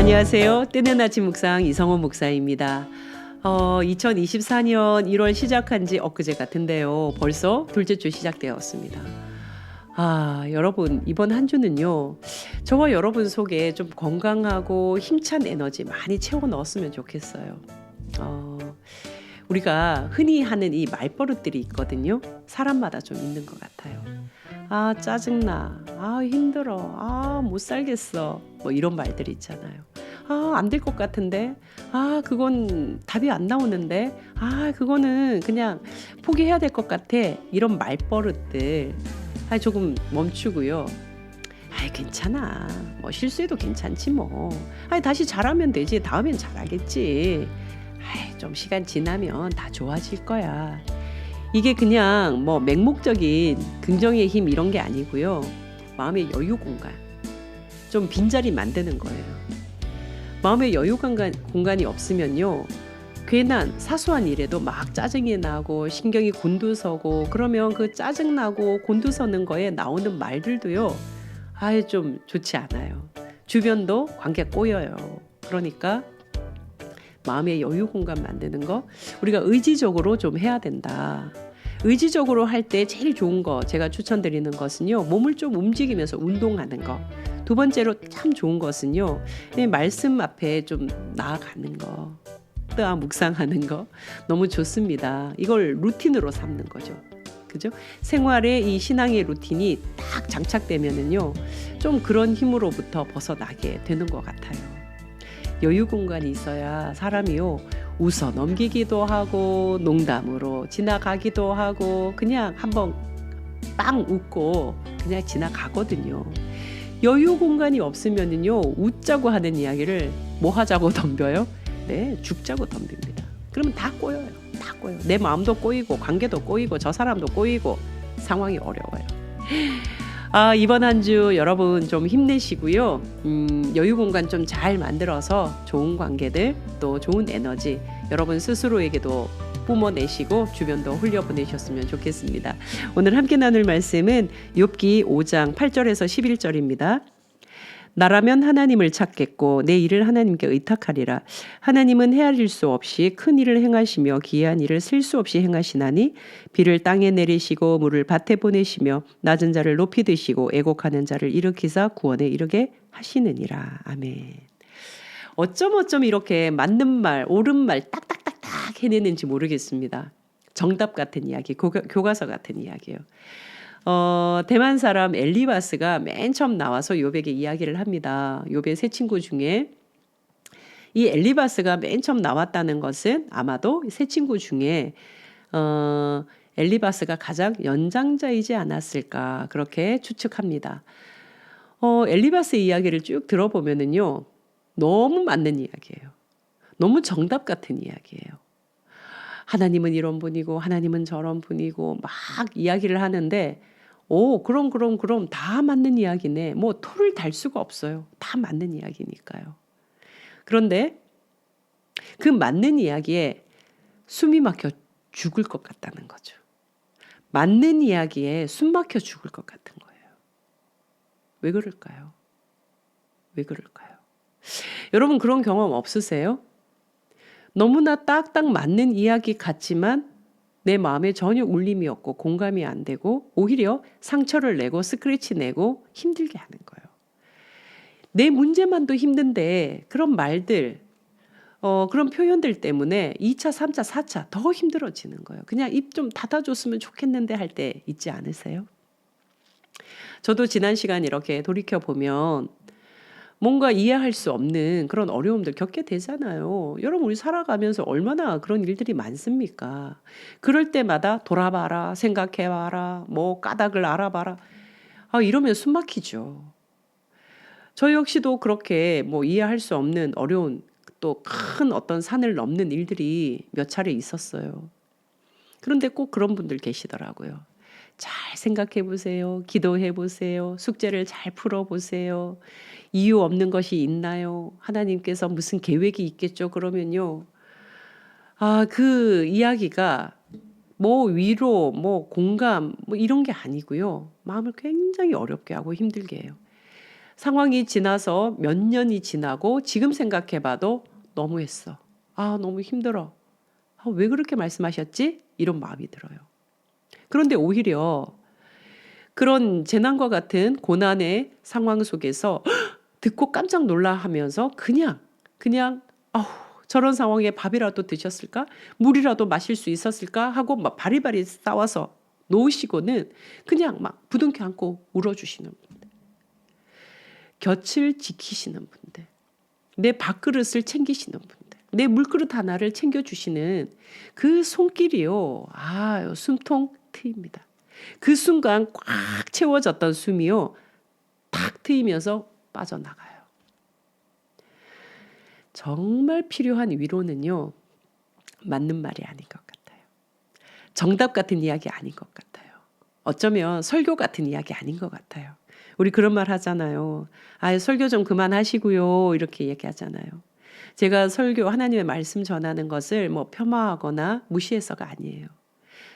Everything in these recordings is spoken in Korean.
안녕하세요. 뜨는 아침 묵상 이성호 목사입니다. 2024년 1월 시작한 지 엊그제 같은데요. 벌써 둘째 주 시작되었습니다. 여러분 이번 한 주는요. 저와 여러분 속에 좀 건강하고 힘찬 에너지 많이 채워 넣었으면 좋겠어요. 우리가 흔히 하는 이 말버릇들이 있거든요. 사람마다 좀 있는 것 같아요. 짜증나. 힘들어. 못 살겠어. 뭐 이런 말들이 있잖아요. 안 될 것 같은데. 그건 답이 안 나오는데. 그거는 그냥 포기해야 될 것 같아. 이런 말버릇들. 조금 멈추고요. 괜찮아. 뭐 실수해도 괜찮지 뭐. 다시 잘하면 되지. 다음엔 잘하겠지. 좀 시간 지나면 다 좋아질 거야. 이게 그냥 뭐 맹목적인 긍정의 힘 이런 게 아니고요. 마음의 여유 공간. 좀 빈자리 만드는 거예요. 마음의 여유 공간이 없으면요. 괜한 사소한 일에도 막 짜증이 나고 신경이 곤두서고 그러면 그 짜증나고 곤두서는 거에 나오는 말들도요. 좀 좋지 않아요. 주변도 관계 꼬여요. 그러니까 마음의 여유 공간 만드는 거 우리가 의지적으로 좀 해야 된다. 의지적으로 할 때 제일 좋은 거 제가 추천드리는 것은요. 몸을 좀 움직이면서 운동하는 거. 두 번째로 참 좋은 것은요. 말씀 앞에 좀 나아가는 거. 묵상하는 거. 너무 좋습니다. 이걸 루틴으로 삼는 거죠. 그죠? 생활에 이 신앙의 루틴이 딱 장착되면은요. 좀 그런 힘으로부터 벗어나게 되는 것 같아요. 여유 공간이 있어야 사람이요. 웃어 넘기기도 하고 농담으로 지나가기도 하고 그냥 한번 빵 웃고 그냥 지나가거든요. 여유 공간이 없으면은요. 웃자고 하는 이야기를 뭐 하자고 덤벼요? 네, 죽자고 덤빕니다. 그러면 다 꼬여요. 다 꼬여요. 내 마음도 꼬이고 관계도 꼬이고 저 사람도 꼬이고 상황이 어려워요. 이번 한 주 여러분 좀 힘내시고요. 여유 공간 좀 잘 만들어서 좋은 관계들 또 좋은 에너지 여러분 스스로에게도 뿜어내시고 주변도 흘려보내셨으면 좋겠습니다. 오늘 함께 나눌 말씀은 욥기 5장 8절에서 11절입니다. 나라면 하나님을 찾겠고 내 일을 하나님께 의탁하리라. 하나님은 헤아릴 수 없이 큰 일을 행하시며 기이한 일을 셀 수 없이 행하시나니 비를 땅에 내리시고 물을 밭에 보내시며 낮은 자를 높이 드시고 애곡하는 자를 일으키사 구원에 이르게 하시느니라. 아멘. 어쩜 이렇게 맞는 말, 옳은 말 딱딱딱딱 해내는지 모르겠습니다. 정답 같은 이야기, 교과서 같은 이야기예요. 대만 사람 엘리바스가 맨 처음 나와서 욥에게 이야기를 합니다. 욥의 세 친구 중에 이 엘리바스가 맨 처음 나왔다는 것은 아마도 세 친구 중에 엘리바스가 가장 연장자이지 않았을까 그렇게 추측합니다. 엘리바스의 이야기를 쭉 들어보면은요. 너무 맞는 이야기예요. 너무 정답 같은 이야기예요. 하나님은 이런 분이고 하나님은 저런 분이고 막 이야기를 하는데 그럼 다 맞는 이야기네. 뭐 토를 달 수가 없어요. 다 맞는 이야기니까요. 그런데 그 맞는 이야기에 숨이 막혀 죽을 것 같다는 거죠. 맞는 이야기에 숨 막혀 죽을 것 같은 거예요. 왜 그럴까요? 왜 그럴까요? 여러분 그런 경험 없으세요? 너무나 딱딱 맞는 이야기 같지만 내 마음에 전혀 울림이 없고 공감이 안 되고 오히려 상처를 내고 스크래치 내고 힘들게 하는 거예요. 내 문제만도 힘든데 그런 말들 그런 표현들 때문에 2차, 3차, 4차 더 힘들어지는 거예요. 그냥 입 좀 닫아줬으면 좋겠는데 할 때 있지 않으세요? 저도 지난 시간 이렇게 돌이켜보면 뭔가 이해할 수 없는 그런 어려움들 겪게 되잖아요. 여러분 우리 살아가면서 얼마나 그런 일들이 많습니까? 그럴 때마다 돌아봐라, 생각해봐라, 뭐 까닭을 알아봐라. 이러면 숨 막히죠. 저 역시도 그렇게 뭐 이해할 수 없는 어려운 또 큰 어떤 산을 넘는 일들이 몇 차례 있었어요. 그런데 꼭 그런 분들 계시더라고요. 잘 생각해 보세요. 기도해 보세요. 숙제를 잘 풀어 보세요. 이유 없는 것이 있나요? 하나님께서 무슨 계획이 있겠죠? 그러면요. 그 이야기가 뭐 위로, 뭐 공감, 뭐 이런 게 아니고요. 마음을 굉장히 어렵게 하고 힘들게 해요. 상황이 지나서 몇 년이 지나고 지금 생각해봐도 너무했어. 아, 너무 힘들어. 아, 왜 그렇게 말씀하셨지? 이런 마음이 들어요. 그런데 오히려 그런 재난과 같은 고난의 상황 속에서 듣고 깜짝 놀라 하면서 그냥 아우, 저런 상황에 밥이라도 드셨을까? 물이라도 마실 수 있었을까? 하고 막 바리바리 싸워서 놓으시고는 그냥 막 부둥켜 안고 울어주시는 분들. 곁을 지키시는 분들. 내 밥그릇을 챙기시는 분들. 내 물그릇 하나를 챙겨주시는 그 손길이요. 아, 숨통 트입니다. 그 순간 꽉 채워졌던 숨이요. 탁 트이면서 빠져나가요. 정말 필요한 위로는요. 맞는 말이 아닌 것 같아요. 정답 같은 이야기 아닌 것 같아요. 어쩌면 설교 같은 이야기 아닌 것 같아요. 우리 그런 말 하잖아요. 아, 설교 좀 그만하시고요. 이렇게 얘기하잖아요. 제가 설교 하나님의 말씀 전하는 것을 뭐 폄하하거나 무시해서가 아니에요.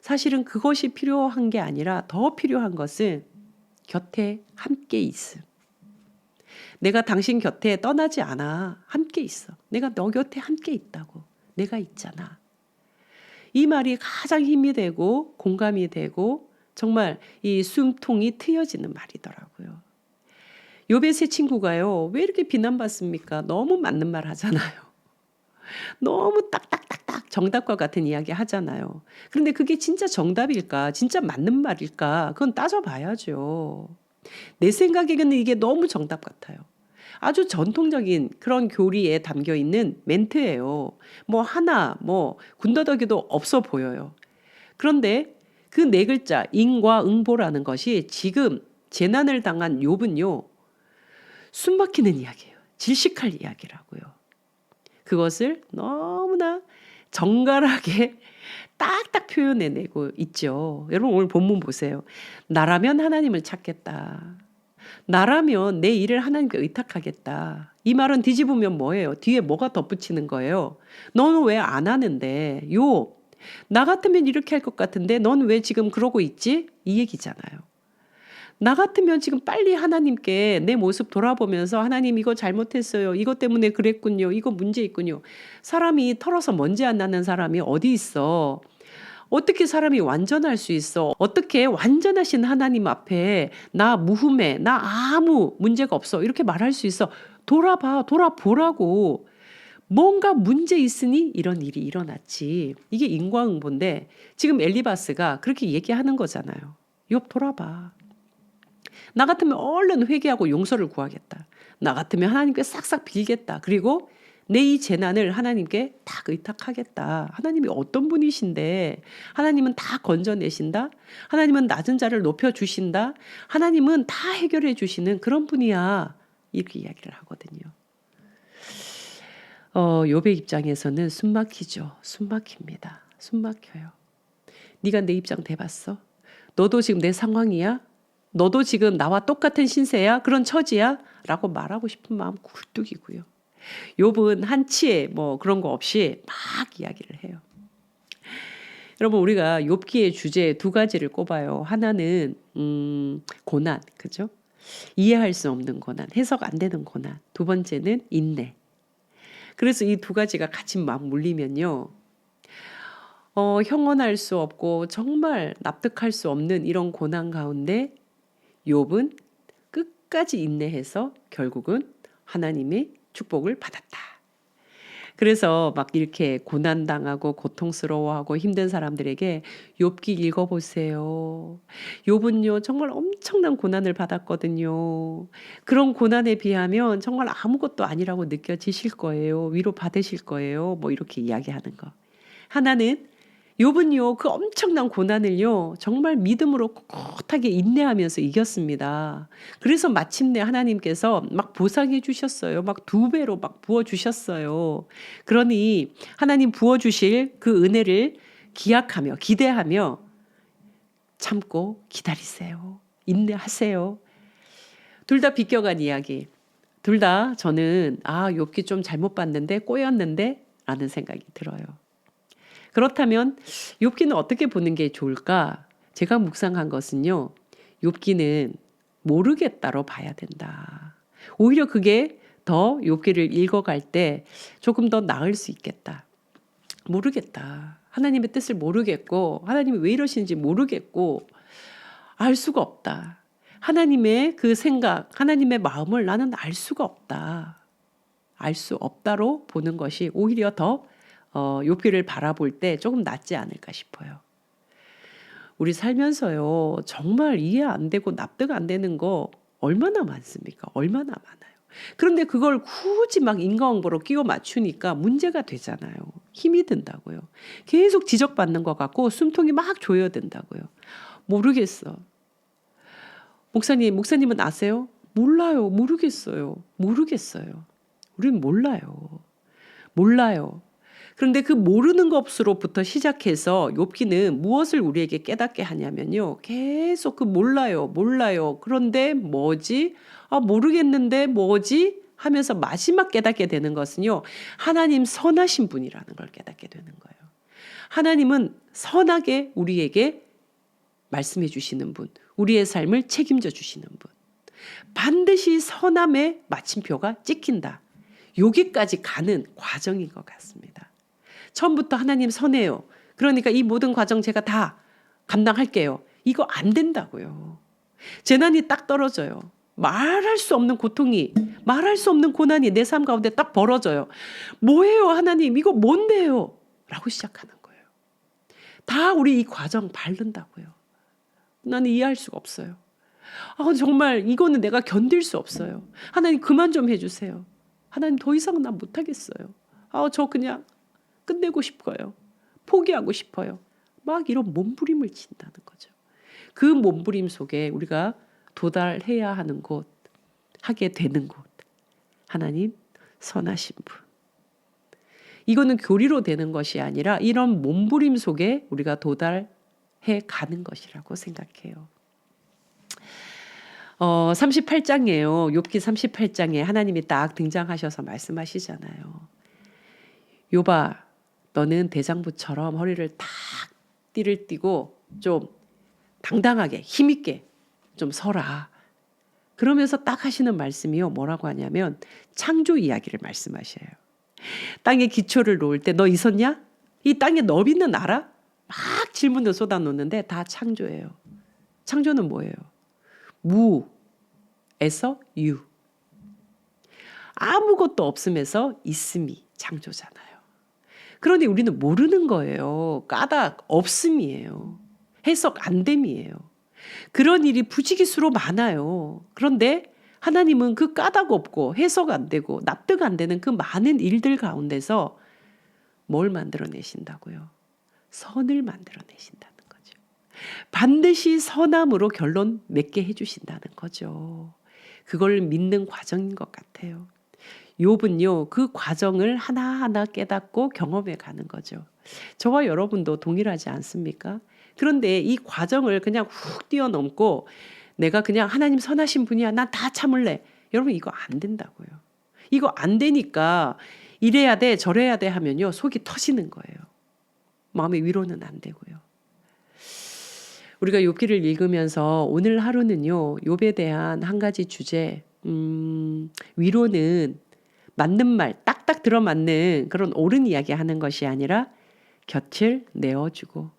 사실은 그것이 필요한 게 아니라 더 필요한 것은 곁에 함께 있음. 내가 당신 곁에 떠나지 않아. 함께 있어. 내가 너 곁에 함께 있다고. 내가 있잖아. 이 말이 가장 힘이 되고 공감이 되고 정말 이 숨통이 트여지는 말이더라고요. 욥의 세 친구가요. 왜 이렇게 비난받습니까? 너무 맞는 말 하잖아요. 너무 딱딱딱딱 정답과 같은 이야기 하잖아요. 그런데 그게 진짜 정답일까? 진짜 맞는 말일까? 그건 따져봐야죠. 내 생각에는 이게 너무 정답 같아요. 아주 전통적인 그런 교리에 담겨 있는 멘트예요. 뭐 하나, 뭐 군더더기도 없어 보여요. 그런데 그 네 글자 인과응보라는 것이 지금 재난을 당한 욥은요. 숨막히는 이야기예요. 질식할 이야기라고요. 그것을 너무나 정갈하게 딱딱 표현해내고 있죠. 여러분 오늘 본문 보세요. 나라면 하나님을 찾겠다. 나라면 내 일을 하나님께 의탁하겠다. 이 말은 뒤집으면 뭐예요? 뒤에 뭐가 덧붙이는 거예요? 너는 왜 안 하는데? 나 같으면 이렇게 할 것 같은데 넌 왜 지금 그러고 있지? 이 얘기잖아요. 나 같으면 지금 빨리 하나님께 내 모습 돌아보면서 하나님 이거 잘못했어요. 이것 때문에 그랬군요. 이거 문제 있군요. 사람이 털어서 먼지 안 나는 사람이 어디 있어? 어떻게 사람이 완전할 수 있어? 어떻게 완전하신 하나님 앞에 나 무흠해, 나 아무 문제가 없어 이렇게 말할 수 있어? 돌아보라고. 뭔가 문제 있으니 이런 일이 일어났지. 이게 인과응보인데 지금 엘리바스가 그렇게 얘기하는 거잖아요. 욥 돌아봐. 나 같으면 얼른 회개하고 용서를 구하겠다. 나 같으면 하나님께 싹싹 빌겠다. 그리고 내 이 재난을 하나님께 다 의탁하겠다. 하나님이 어떤 분이신데 하나님은 다 건져내신다. 하나님은 낮은 자를 높여주신다. 하나님은 다 해결해 주시는 그런 분이야. 이렇게 이야기를 하거든요. 욥의 입장에서는 숨막히죠. 숨막힙니다. 숨막혀요. 네가 내 입장 돼봤어? 너도 지금 내 상황이야? 너도 지금 나와 똑같은 신세야? 그런 처지야? 라고 말하고 싶은 마음 굴뚝이고요. 욥은 한치의 뭐 그런 거 없이 막 이야기를 해요. 여러분 우리가 욥기의 주제 두 가지를 꼽아요. 하나는 고난, 그죠? 이해할 수 없는 고난, 해석 안 되는 고난. 두 번째는 인내. 그래서 이 두 가지가 같이 막 물리면요. 형언할 수 없고 정말 납득할 수 없는 이런 고난 가운데 욥은 끝까지 인내해서 결국은 하나님의 축복을 받았다. 그래서 막 이렇게 고난당하고 고통스러워하고 힘든 사람들에게 욥기 읽어보세요. 욥은요 정말 엄청난 고난을 받았거든요. 그런 고난에 비하면 정말 아무것도 아니라고 느껴지실 거예요. 위로 받으실 거예요. 뭐 이렇게 이야기하는 거. 하나는 욥은요 그 엄청난 고난을요 정말 믿음으로 꿋꿋하게 인내하면서 이겼습니다. 그래서 마침내 하나님께서 막 보상해 주셨어요. 막 2배로 막 부어 주셨어요. 그러니 하나님 부어 주실 그 은혜를 기약하며 기대하며 참고 기다리세요. 인내하세요. 둘 다 비껴간 이야기. 둘 다 저는 욥기 좀 잘못 봤는데 꼬였는데 라는 생각이 들어요. 그렇다면 욥기는 어떻게 보는 게 좋을까? 제가 묵상한 것은요. 욥기는 모르겠다로 봐야 된다. 오히려 그게 더 욥기를 읽어갈 때 조금 더 나을 수 있겠다. 모르겠다. 하나님의 뜻을 모르겠고 하나님이 왜 이러시는지 모르겠고 알 수가 없다. 하나님의 그 생각, 하나님의 마음을 나는 알 수가 없다. 알 수 없다로 보는 것이 오히려 더 욥기를 바라볼 때 조금 낫지 않을까 싶어요. 우리 살면서요, 정말 이해 안 되고 납득 안 되는 거 얼마나 많습니까? 얼마나 많아요. 그런데 그걸 굳이 막 인과응보로 끼워 맞추니까 문제가 되잖아요. 힘이 든다고요. 계속 지적받는 것 같고 숨통이 막 조여든다고요. 모르겠어. 목사님은 아세요? 몰라요. 모르겠어요. 우린 몰라요. 그런데 그 모르는 것으로부터 시작해서 욥기는 무엇을 우리에게 깨닫게 하냐면요. 계속 그 몰라요. 그런데 뭐지? 모르겠는데 뭐지? 하면서 마지막 깨닫게 되는 것은요. 하나님 선하신 분이라는 걸 깨닫게 되는 거예요. 하나님은 선하게 우리에게 말씀해 주시는 분, 우리의 삶을 책임져 주시는 분. 반드시 선함의 마침표가 찍힌다. 여기까지 가는 과정인 것 같습니다. 처음부터 하나님 선해요. 그러니까 이 모든 과정 제가 다 감당할게요. 이거 안 된다고요. 재난이 딱 떨어져요. 말할 수 없는 고통이, 말할 수 없는 고난이 내 삶 가운데 딱 벌어져요. 뭐예요, 하나님? 이거 뭔데요? 라고 시작하는 거예요. 다 우리 이 과정 밟는다고요. 나는 이해할 수가 없어요. 정말 이거는 내가 견딜 수 없어요. 하나님 그만 좀 해주세요. 하나님 더 이상 난 못하겠어요. 저 그냥 끝내고 싶어요. 포기하고 싶어요. 막 이런 몸부림을 친다는 거죠. 그 몸부림 속에 우리가 도달해야 하는 곳, 하게 되는 곳. 하나님 선하신 분. 이거는 교리로 되는 것이 아니라 이런 몸부림 속에 우리가 도달해 가는 것이라고 생각해요. 38장이에요. 욥기 38장에 하나님이 딱 등장하셔서 말씀하시잖아요. 욥아, 너는 대장부처럼 허리를 탁 띠를 띠고 좀 당당하게 힘있게 좀 서라. 그러면서 딱 하시는 말씀이요. 뭐라고 하냐면 창조 이야기를 말씀하셔요. 땅에 기초를 놓을 때 너 있었냐? 이 땅에 너비는 알아? 막 질문을 쏟아놓는데 다 창조예요. 창조는 뭐예요? 무에서 유. 아무것도 없음에서 있음이 창조잖아요. 그런데 우리는 모르는 거예요. 까닭 없음이에요. 해석 안 됨이에요. 그런 일이 부지기수로 많아요. 그런데 하나님은 그 까닭 없고 해석 안 되고 납득 안 되는 그 많은 일들 가운데서 뭘 만들어내신다고요? 선을 만들어내신다는 거죠. 반드시 선함으로 결론 맺게 해주신다는 거죠. 그걸 믿는 과정인 것 같아요. 욥은요, 그 과정을 하나하나 깨닫고 경험해 가는 거죠. 저와 여러분도 동일하지 않습니까? 그런데 이 과정을 그냥 훅 뛰어넘고 내가 그냥 하나님 선하신 분이야. 난 다 참을래. 여러분 이거 안 된다고요. 이거 안 되니까 이래야 돼 저래야 돼 하면요. 속이 터지는 거예요. 마음의 위로는 안 되고요. 우리가 욥기를 읽으면서 오늘 하루는요. 욥에 대한 한 가지 주제 위로는 맞는 말 딱딱 들어맞는 그런 옳은 이야기 하는 것이 아니라 곁을 내어주고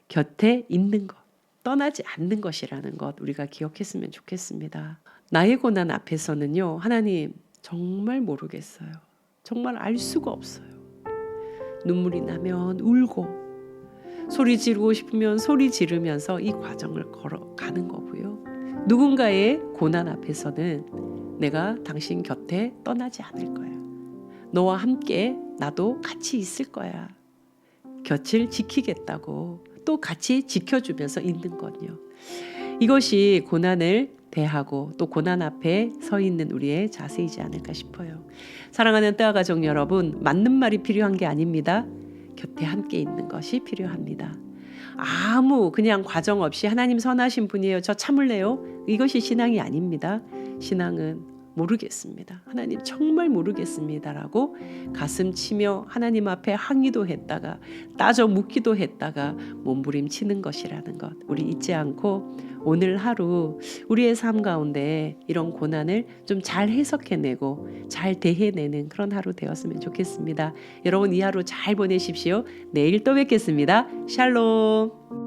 곁에 있는 것, 떠나지 않는 것이라는 것 우리가 기억했으면 좋겠습니다. 나의 고난 앞에서는요. 하나님 정말 모르겠어요. 정말 알 수가 없어요. 눈물이 나면 울고 소리 지르고 싶으면 소리 지르면서 이 과정을 걸어가는 거고요. 누군가의 고난 앞에서는 내가 당신 곁에 떠나지 않을 거야. 너와 함께 나도 같이 있을 거야. 곁을 지키겠다고 또 같이 지켜주면서 있는 거요. 이것이 고난을 대하고 또 고난 앞에 서 있는 우리의 자세이지 않을까 싶어요. 사랑하는 뜨아 가족 여러분, 맞는 말이 필요한 게 아닙니다. 곁에 함께 있는 것이 필요합니다. 아무 그냥 과정 없이 하나님 선하신 분이에요. 저 참을래요? 이것이 신앙이 아닙니다. 신앙은 모르겠습니다. 하나님 정말 모르겠습니다라고 가슴 치며 하나님 앞에 항의도 했다가 따져 묻기도 했다가 몸부림치는 것이라는 것 우리 잊지 않고 오늘 하루 우리의 삶 가운데 이런 고난을 좀 잘 해석해내고 잘 대해내는 그런 하루 되었으면 좋겠습니다. 여러분 이 하루 잘 보내십시오. 내일 또 뵙겠습니다. 샬롬.